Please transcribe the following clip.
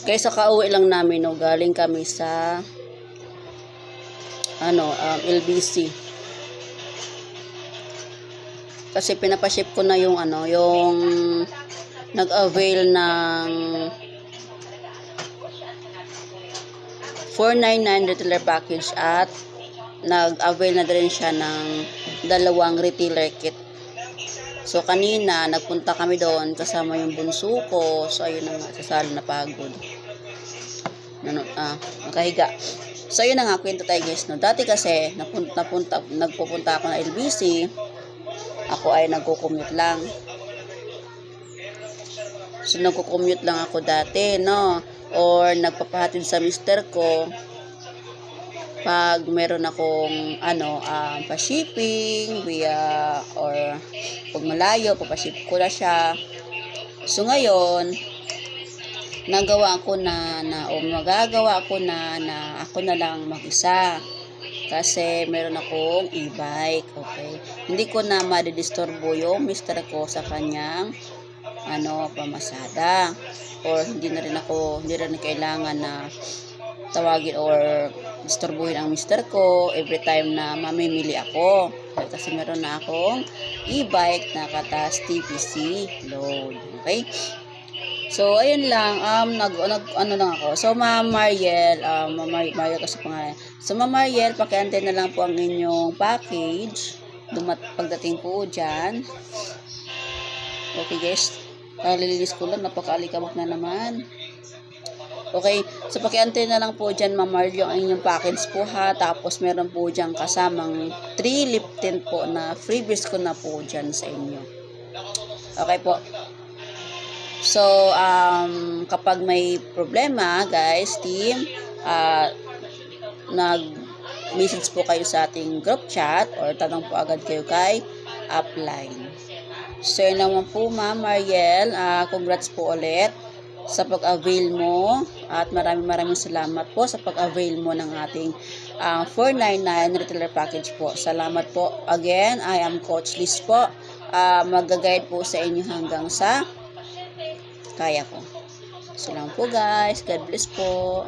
Kaysa kauwi lang namin, no, galing kami sa LBC. Kasi pinapaship ko na yung yung nag-avail ng 499 retailer package at nag-avail na din siya ng 2 retailer kit. So kanina nagpunta kami doon kasama yung bunso ko. So ayun na nga, sa sala na pagod. Nakahiga. So ayun na nga, kwento tayo guys, no. Dati kasi nagpupunta ako na LBC. Ako ay nagko-commute lang. So nagko-commute lang ako dati, no. Or nagpapahatid sa mister ko pag meron akong pa-shipping via, or pag malayo papaship ko na siya. So ngayon magagawa ko na ako na lang mag-isa kasi meron akong e-bike. Okay, hindi ko na madidisturbo yung mister ko sa kanyang pamasada, or hindi rin kailangan na tawagin or disturbuhin ang mister ko every time na mamimili ako. Kasi meron na akong e-bike na katas TPC load. Okay? So, ayun lang. Lang ako. So, Ma'am Mariel, Mariel kasi pangalan. So, Ma'am Mariel, pakiantay na lang po ang inyong package. Pagdating po dyan. Okay, guys. Kalililis ko lang. Napakaalikabok na naman. Okay, so pakiantay na lang po dyan, Ma'am Mariel, yung inyong package po ha. Tapos meron po dyan kasamang 3 lip tint po na freebies ko na po dyan sa inyo. Okay po. So, kapag may problema, guys, team, nag-message po kayo sa ating group chat or tanong po agad kayo kay upline. So, yun naman po, Ma'am Mariel. Congrats po ulit sa pag-avail mo at maraming salamat po sa pag-avail mo ng ating 499 retailer package po. Salamat po. Again, I am Coach Liz po. Mag-guide po sa inyo hanggang sa kaya ko. So lang po guys. God bless po.